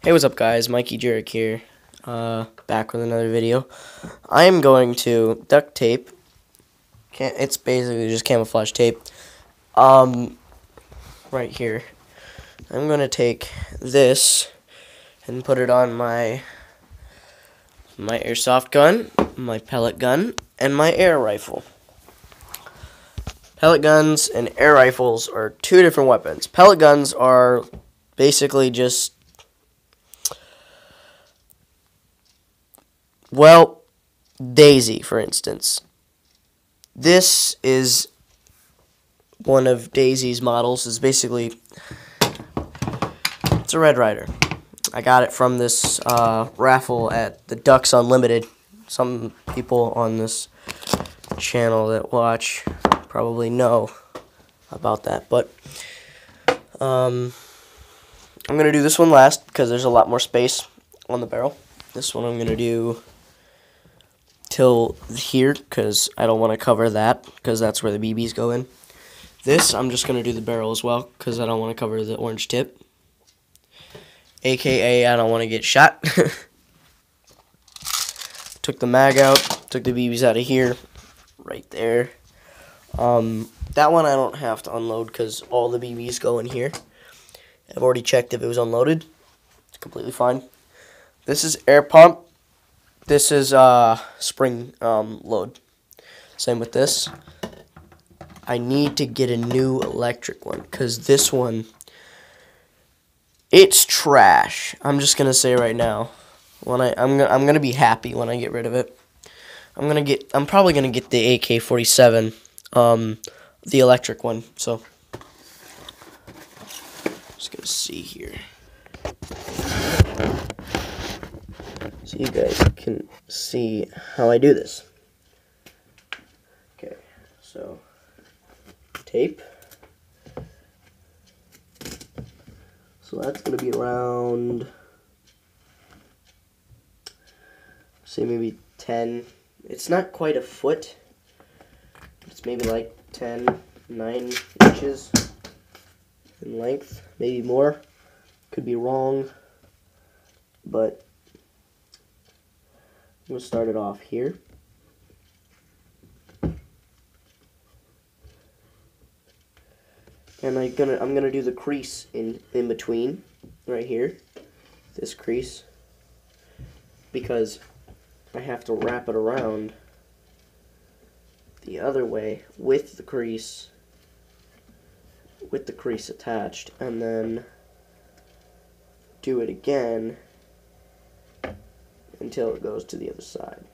Hey, what's up guys, Mikey Jurek here, back with another video. I am going to duct tape, it's basically just camouflage tape, right here. I'm going to take this and put it on my airsoft gun, my pellet gun, and my air rifle. Pellet guns and air rifles are two different weapons. Pellet guns are basically just, well, Daisy, for instance. This is one of Daisy's models. It's basically, it's a Red Ryder. I got it from this raffle at the Ducks Unlimited. Some people on this channel that watch probably know about that, but I'm going to do this one last because there's a lot more space on the barrel. This one I'm going to do till here because I don't want to cover that because that's where the BBs go in. This I'm just going to do the barrel as well because I don't want to cover the orange tip, aka I don't want to get shot. Took the mag out, took the BBs out of here, right there. That one I don't have to unload because all the BBs go in here. I've already checked if it was unloaded. It's completely fine. This is air pump. This is spring load. Same with this. I need to get a new electric one because this one, it's trash. I'm just gonna say right now. I'm gonna be happy when I get rid of it. I'm probably gonna get the AK-47, the electric one. So just gonna see here. So you guys can see how I do this. Okay, so tape. So that's going to be around, say maybe 10. It's not quite a foot. It's maybe like 9 inches in length, maybe more. Could be wrong, but I'm going to start it off here. And I'm gonna do the crease in between, right here, this crease, because I have to wrap it around the other way with the crease attached, and then do it again until it goes to the other side.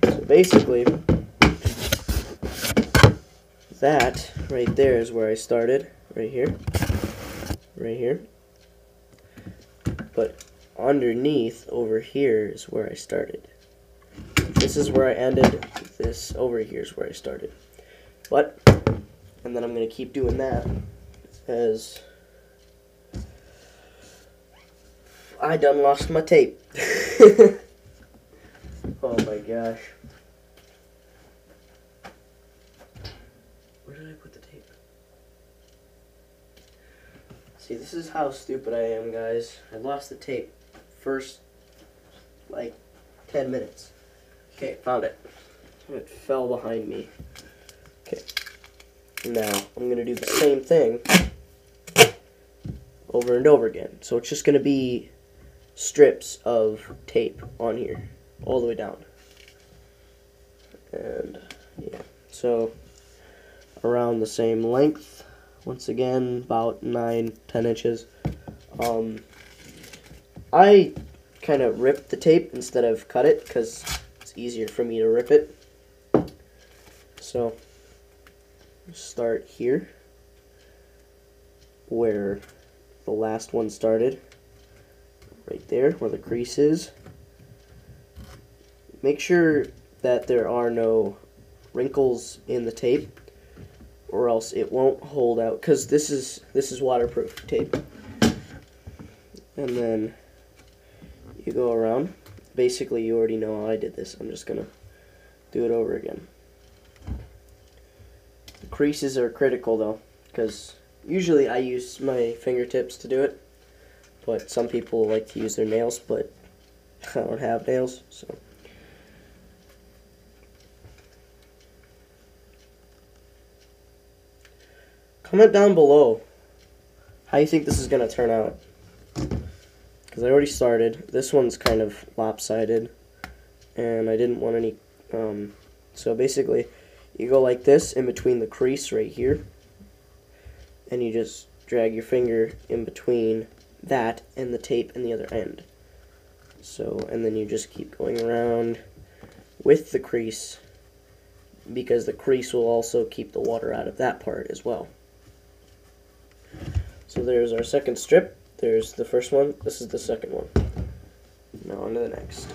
So basically, that right there is where I started, right here, but underneath over here is where I started. This is where I ended, this over here is where I started. But, and then I'm going to keep doing that as I done lost my tape. Oh my gosh. Where did I put the tape? See, this is how stupid I am, guys. I lost the tape first, like, 10 minutes. Okay, found it. It fell behind me. Okay. Now, I'm going to do the same thing over and over again. So it's just going to be strips of tape on here, all the way down. And, yeah. So around the same length, once again, about 9-10 inches. I kind of ripped the tape instead of cut it because it's easier for me to rip it. So start here where the last one started, right there where the crease is. Make sure that there are no wrinkles in the tape, or else it won't hold out, because this is waterproof tape. And then you go around. Basically, you already know how I did this. I'm just gonna do it over again. The creases are critical though, because Usually I use my fingertips to do it, but some people like to use their nails, but I don't have nails, so. Comment down below how you think this is going to turn out. Because I already started. This one's kind of lopsided, and I didn't want any, so basically, you go like this in between the crease right here, and you just drag your finger in between that and the tape in the other end. So, and then you just keep going around with the crease, because the crease will also keep the water out of that part as well. So there's our second strip. There's the first one. This is the second one. Now on to the next.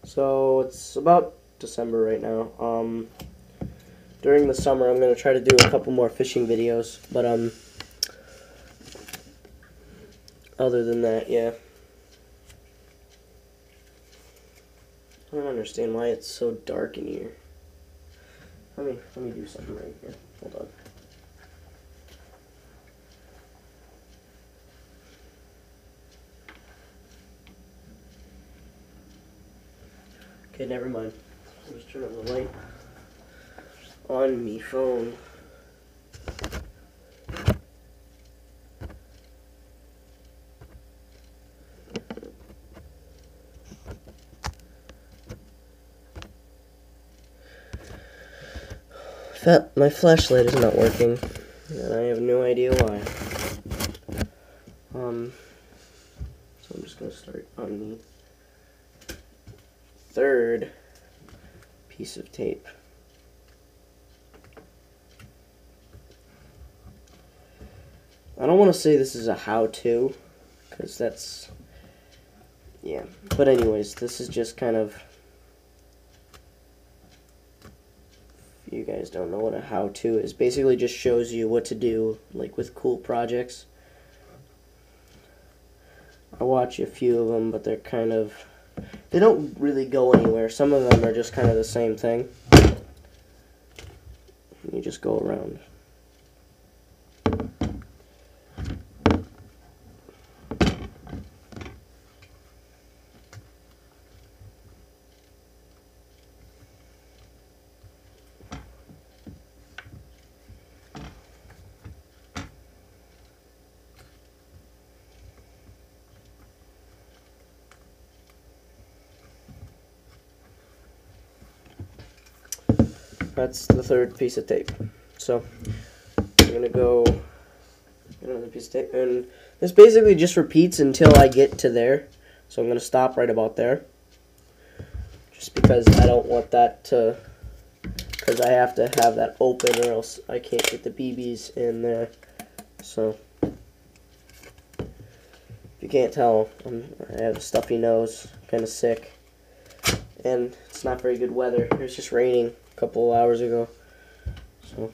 So it's about December right now. During the summer, I'm gonna try to do a couple more fishing videos, but other than that, yeah. I don't understand why it's so dark in here. Let me do something right here. Hold on. Okay, never mind. I'll just turn on the light on me phone. My flashlight is not working, and I have no idea why. So I'm just going to start on the third piece of tape. I don't want to say this is a how-to, because that's, yeah. But anyways, this is just kind of, if you guys don't know what a how-to is, basically just shows you what to do, like with cool projects. I watch a few of them, but they're kind of, they don't really go anywhere. Some of them are just kind of the same thing. You just go around. That's the third piece of tape. So I'm going to go another piece of tape, and this basically just repeats until I get to there. So I'm going to stop right about there, just because I don't want that to, because I have to have that open or else I can't get the BBs in there. So if you can't tell, I have a stuffy nose, kind of sick, and it's not very good weather. It's just raining a couple of hours ago. So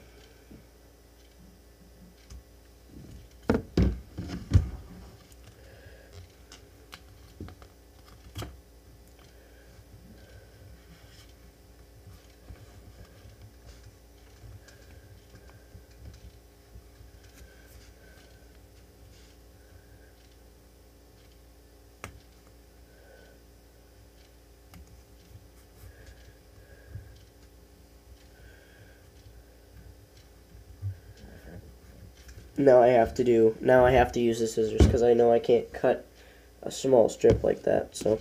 now I have to use the scissors, because I know I can't cut a small strip like that. So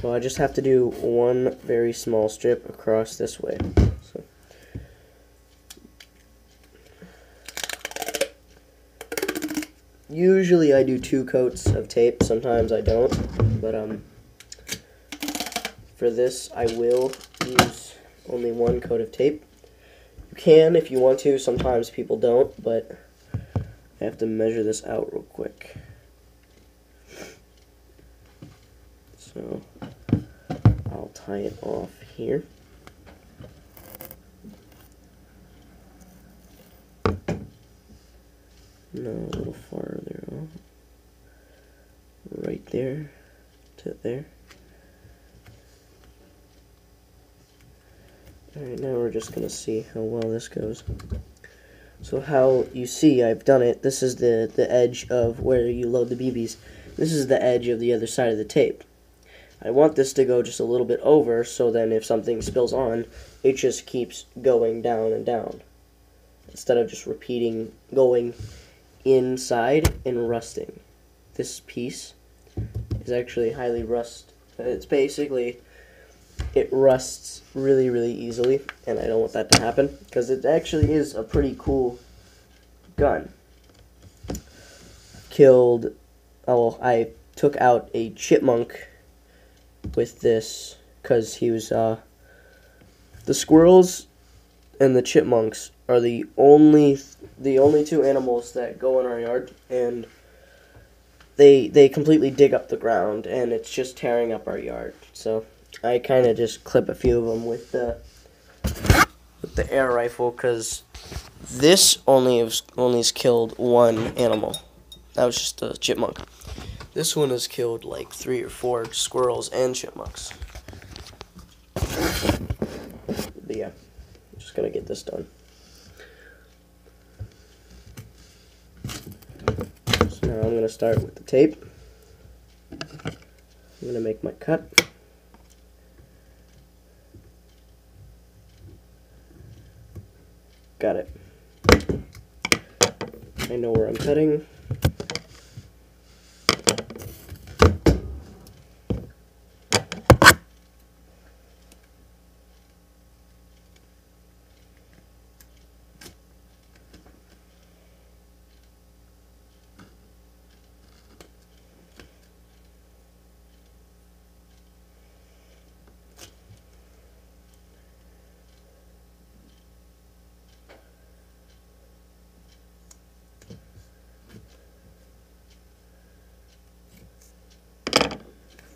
I just have to do one very small strip across this way. So usually I do 2 coats of tape. Sometimes I don't, but for this I will use only 1 coat of tape. You can if you want to. Sometimes people don't, but I have to measure this out real quick. So I'll tie it off here. No, a little farther off. there to there. Alright, now we're just gonna see how well this goes. So how you see I've done it, this is the edge of where you load the BBs. This is the edge of the other side of the tape. I want this to go just a little bit over, so then if something spills on, it just keeps going down and down. Instead of just repeating, going inside and rusting. This piece is actually highly rust. It's basically, it rusts really, really easily, and I don't want that to happen, because it actually is a pretty cool gun. I took out a chipmunk with this, because he was, the squirrels and the chipmunks are the only two animals that go in our yard, and they completely dig up the ground, and it's just tearing up our yard. So I kind of just clip a few of them with the air rifle, because this only has killed one animal. That was just a chipmunk. This one has killed like 3 or 4 squirrels and chipmunks. But yeah, I'm just gonna get this done. So now I'm gonna start with the tape. I'm gonna make my cut. Got it. I know where I'm cutting.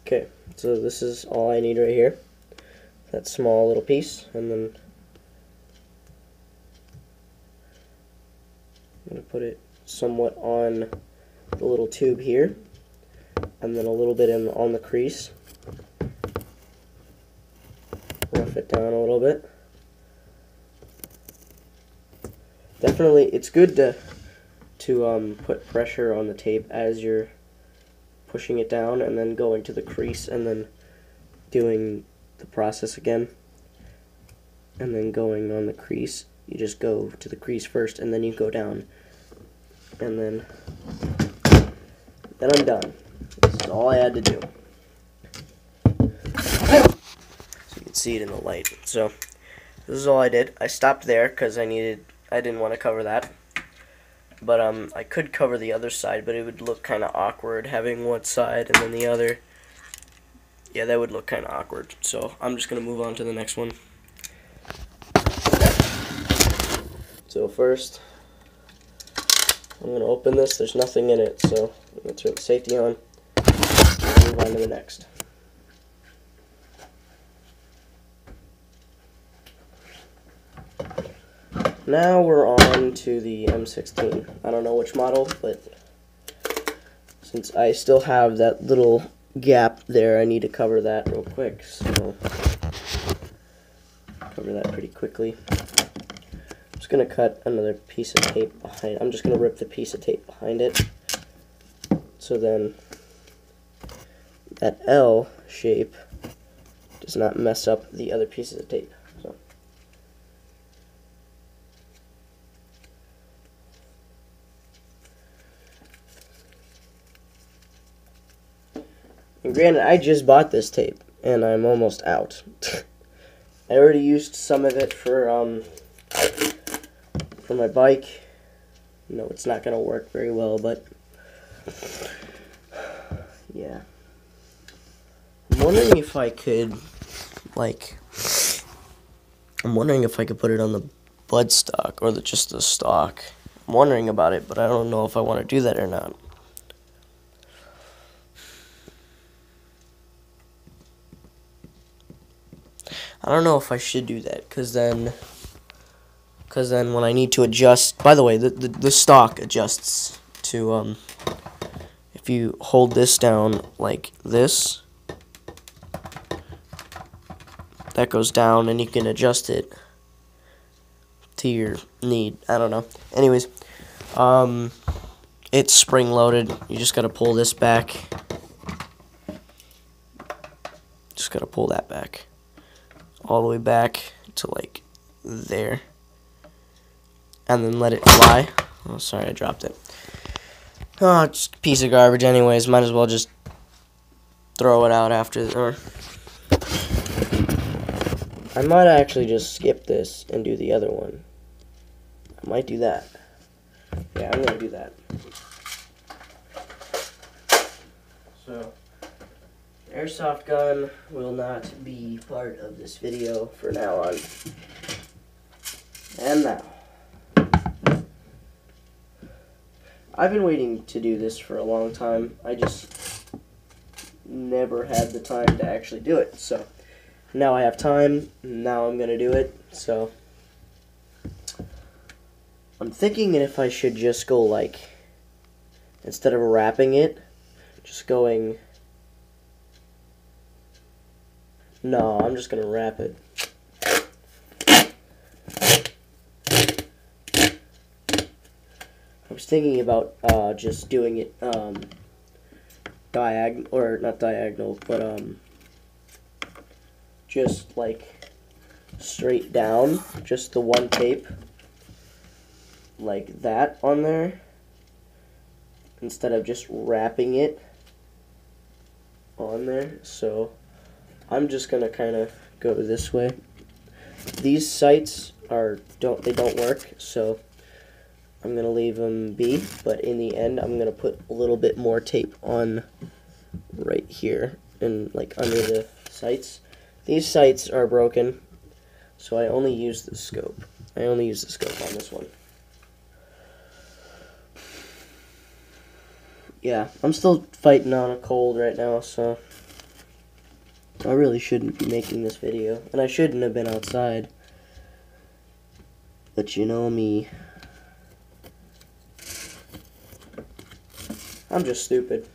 Okay, so this is all I need right here. That small little piece, and then I'm going to put it somewhat on the little tube here, and then a little bit on the crease. Rough it down a little bit. Definitely, it's good to put pressure on the tape as you're pushing it down, and then going to the crease, and then doing the process again, and then going on the crease. You just go to the crease first, and then you go down, and then I'm done. This is all I had to do. So you can see it in the light. So this is all I did. I stopped there because I didn't want to cover that. But I could cover the other side, but it would look kind of awkward having one side and then the other. Yeah, that would look kind of awkward. So I'm just going to move on to the next one. So first, I'm going to open this. There's nothing in it, so I'm going to turn the safety on and move on to the next. Now we're on to the M16. I don't know which model, but since I still have that little gap there, I need to cover that real quick. So cover that pretty quickly. I'm just going to cut another piece of tape behind. I'm just going to rip the piece of tape behind it. So then that L shape does not mess up the other pieces of tape. So and granted, I just bought this tape, and I'm almost out. I already used some of it for my bike. No, it's not going to work very well, but yeah. I'm wondering if I could, put it on the bud stock, or just the stock. I'm wondering about it, but I don't know if I want to do that or not. I don't know if I should do that, because then when I need to adjust, by the way, the stock adjusts to, if you hold this down like this, that goes down and you can adjust it to your need. I don't know. Anyways, it's spring loaded. You just gotta pull this back. Just gotta pull that back all the way back to like there, and then let it fly. Oh, sorry, I dropped it. Oh, it's a piece of garbage anyways. Might as well just throw it out after. Or I might actually just skip this and do the other one. I might do that. Yeah, I'm gonna do that. So, the airsoft gun will not be part of this video for now on. And now, I've been waiting to do this for a long time. I just never had the time to actually do it. So, now I have time. Now I'm gonna do it. So, I'm thinking if I should just go like, instead of wrapping it, just going, no, I'm just gonna wrap it. I was thinking about just doing it diagonal, or not diagonal, but just like straight down, just the one tape like that on there, instead of just wrapping it on there. So I'm just gonna kind of go this way. These sights don't work, so I'm gonna leave them be, but in the end I'm gonna put a little bit more tape on right here and like under the sights. These sights are broken, so I only use the scope. I only use the scope on this one. Yeah, I'm still fighting on a cold right now, so I really shouldn't be making this video, and I shouldn't have been outside. But you know me. I'm just stupid.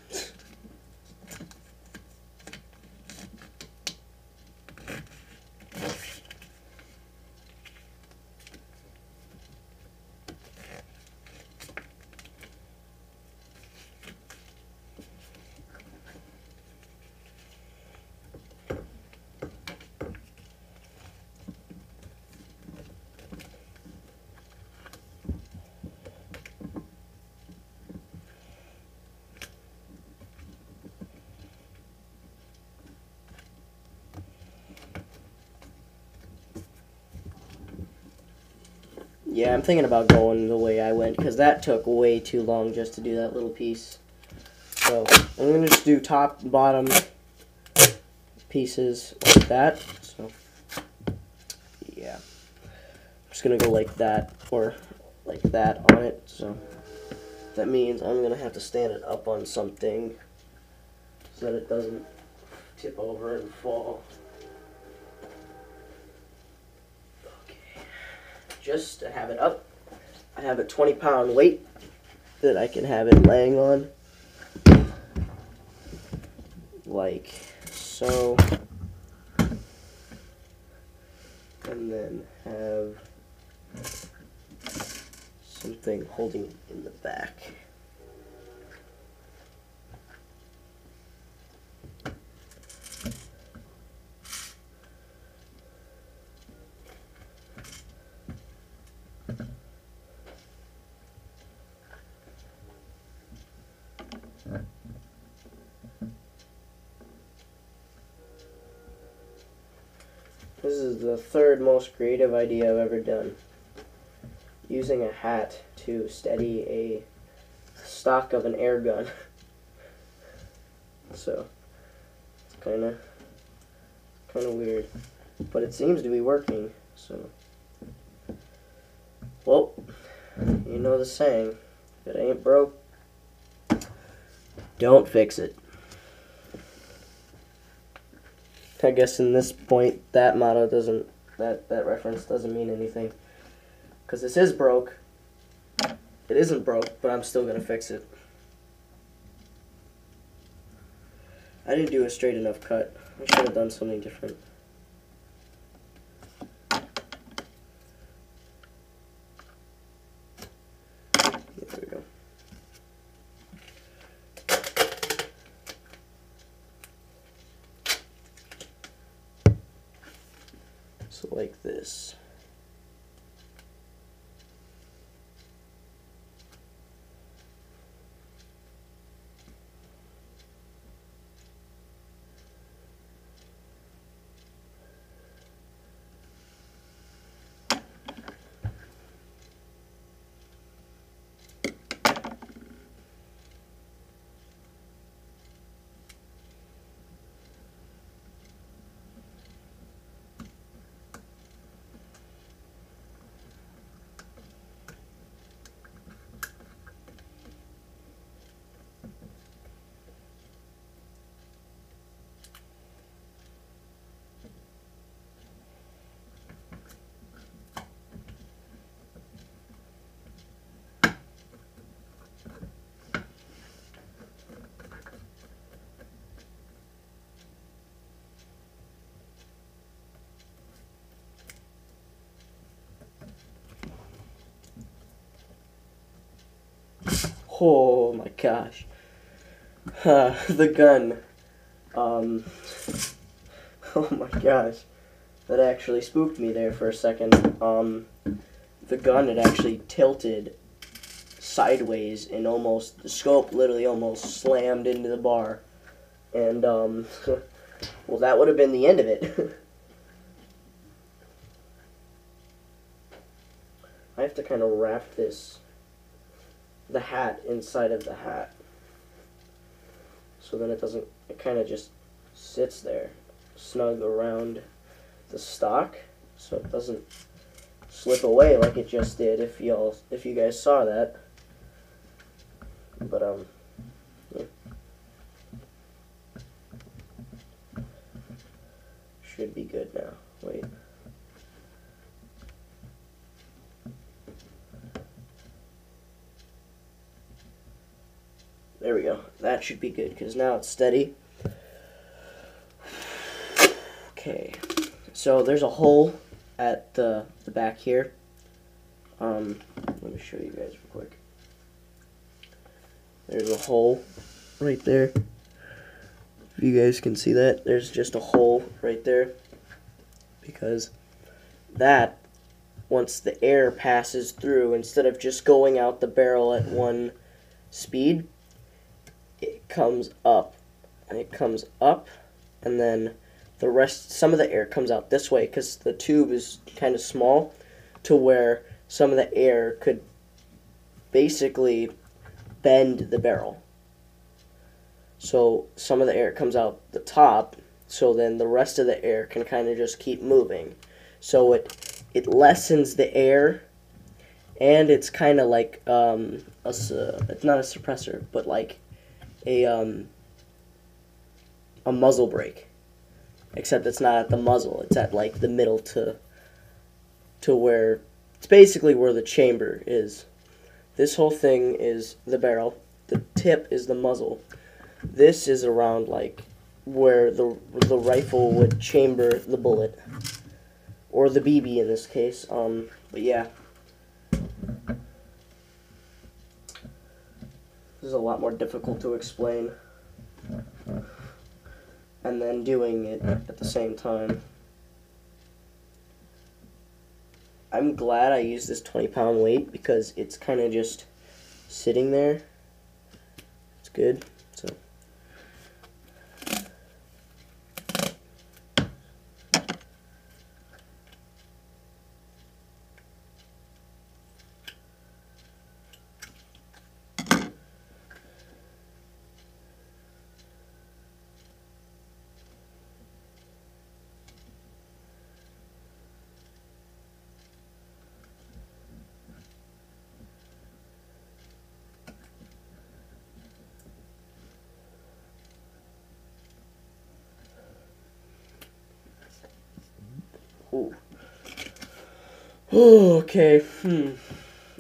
Yeah, I'm thinking about going the way I went, because that took way too long just to do that little piece. So, I'm going to just do top and bottom pieces like that. So, yeah. I'm just going to go like that, or like that on it. So, that means I'm going to have to stand it up on something so that it doesn't tip over and fall. Just to have it up, I have a 20-pound weight that I can have it laying on, like so, and then have something holding it in the back. This is the third most creative idea I've ever done. Using a hat to steady a stock of an air gun. So, it's kind of weird. But it seems to be working, so. Well, you know the saying, if it ain't broke, don't fix it. I guess in this point, that motto doesn't, that reference doesn't mean anything. Because this is broke. It isn't broke, but I'm still going to fix it. I didn't do a straight enough cut. I should have done something different. There we go. So like this. Oh my gosh. The gun. Oh my gosh. That actually spooked me there for a second. The gun had actually tilted sideways and almost, the scope literally almost slammed into the bar. And, well, that would have been the end of it. I have to kind of wrap the hat inside of the hat. So then it doesn't, it kind of just sits there, snug around the stock, so it doesn't slip away like it just did if you guys saw that. But yeah. Should be good now. Wait. There we go. That should be good because now it's steady. Okay. So there's a hole at the back here. Let me show you guys real quick. There's a hole right there. If you guys can see that, there's just a hole right there. Because that, once the air passes through, instead of just going out the barrel at one speed, it comes up. And it comes up, and then the rest, some of the air comes out this way because the tube is kind of small to where some of the air could basically bend the barrel. So some of the air comes out the top, so then the rest of the air can kind of just keep moving. So it lessens the air, and it's kind of like it's not a suppressor, but like a muzzle brake. Except it's not at the muzzle, it's at like the middle to where, it's basically where the chamber is. This whole thing is the barrel, the tip is the muzzle. This is around like where the rifle would chamber the bullet, or the BB in this case. But yeah, this is a lot more difficult to explain, and then doing it at the same time. I'm glad I used this 20-pound weight because it's kind of just sitting there. It's good. So. Ooh. Okay. I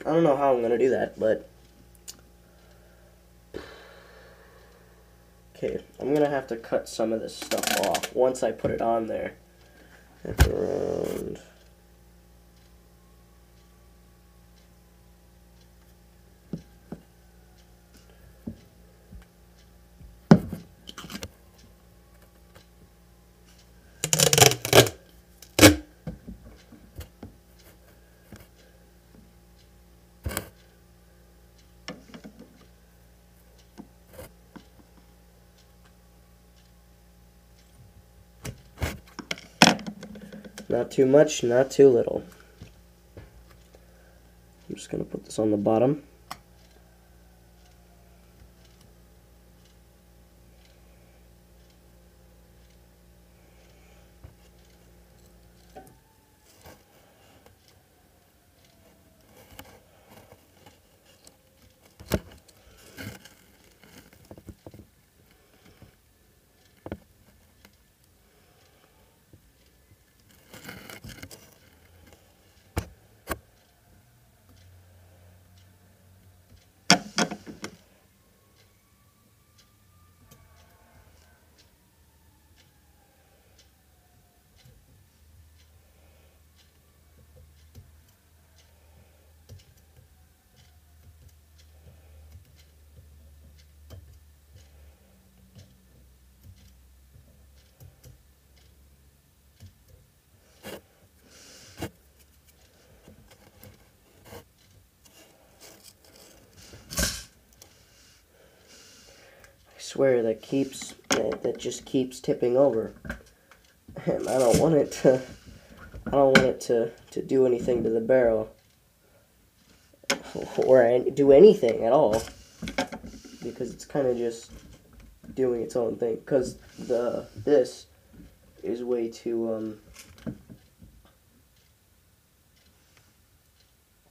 don't know how I'm gonna do that, but Okay, I'm gonna have to cut some of this stuff off once I put it on there. That's around. Not too much, not too little. I'm just going to put this on the bottom. I swear that just keeps tipping over, and I don't want it to do anything to the barrel or do anything at all, because it's kind of just doing its own thing, because this is way too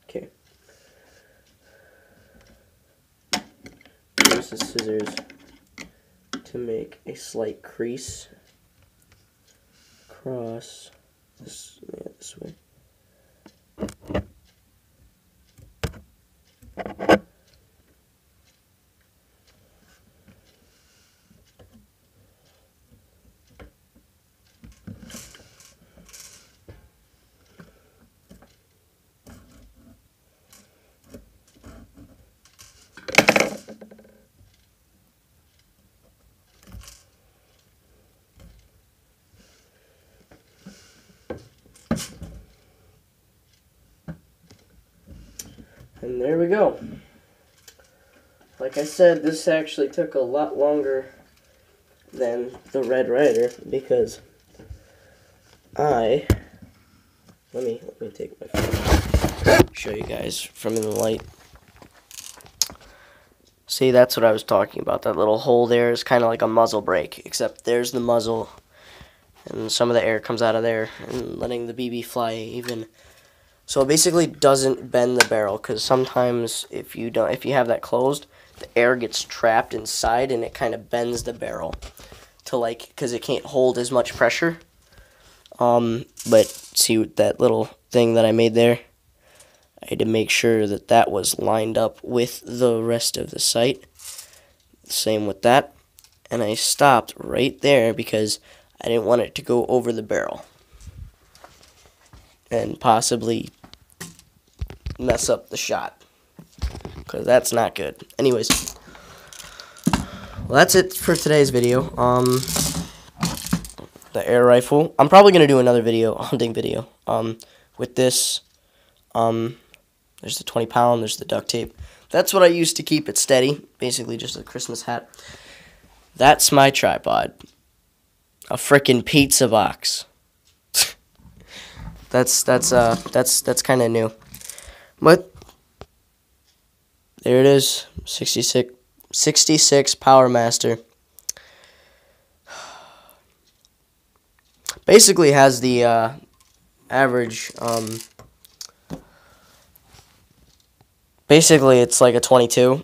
okay. Use the scissors to make a slight crease across this way. And there we go. Like I said, this actually took a lot longer than the Red Ryder, because let me take my phone, show you guys from in the light. See, that's what I was talking about. That little hole there is kind of like a muzzle brake, except there's the muzzle, and some of the air comes out of there and letting the BB fly even. So it basically doesn't bend the barrel, because sometimes if you have that closed, the air gets trapped inside and it kind of bends the barrel to, like, because it can't hold as much pressure. But see that little thing that I made there? I had to make sure that that was lined up with the rest of the sight. Same with that. And I stopped right there because I didn't want it to go over the barrel and possibly mess up the shot, because that's not good. Anyways, well, that's it for today's video. The air rifle. I'm probably gonna do another video, hunting video. With this, there's the 20-pound. There's the duct tape. That's what I use to keep it steady. Basically, just a Christmas hat. That's my tripod. A frickin' pizza box. That's kind of new. But there it is, 66 Power Master. Basically has the average. Basically, it's like a 22,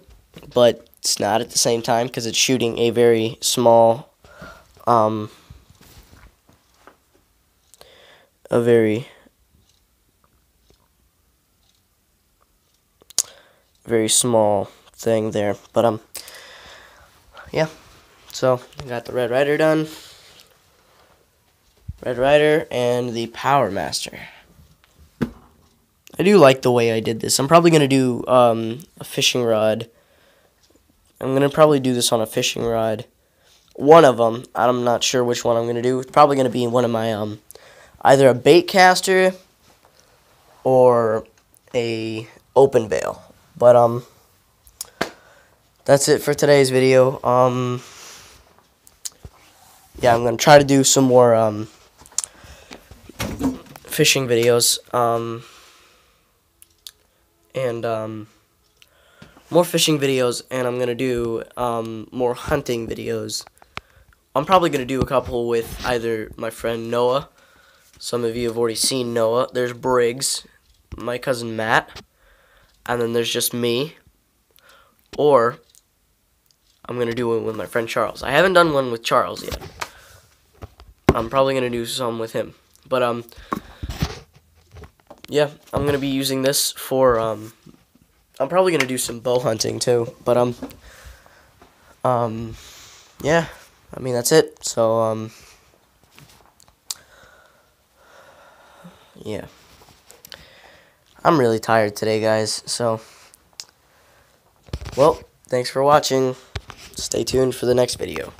but it's not at the same time, because it's shooting a very small, very small thing there. But yeah. So, I got the Red Ryder done. Red Ryder and the Power Master. I do like the way I did this. I'm probably going to do a fishing rod. I'm going to probably do this on a fishing rod. One of them. I'm not sure which one I'm going to do. It's probably going to be one of my, either a bait caster or a open bail. But, that's it for today's video. Yeah, I'm going to try to do some more, fishing videos, more fishing videos, and I'm gonna do more hunting videos. I'm probably gonna do a couple with either my friend Noah. Some of you have already seen Noah. There's Briggs, my cousin Matt, and then there's just me. Or I'm gonna do it with my friend Charles. I haven't done one with Charles yet. I'm probably gonna do some with him, but yeah, I'm gonna be using this for I'm probably gonna do some bow hunting too, but yeah, I mean that's it. So yeah, I'm really tired today, guys. So well, thanks for watching. Stay tuned for the next video.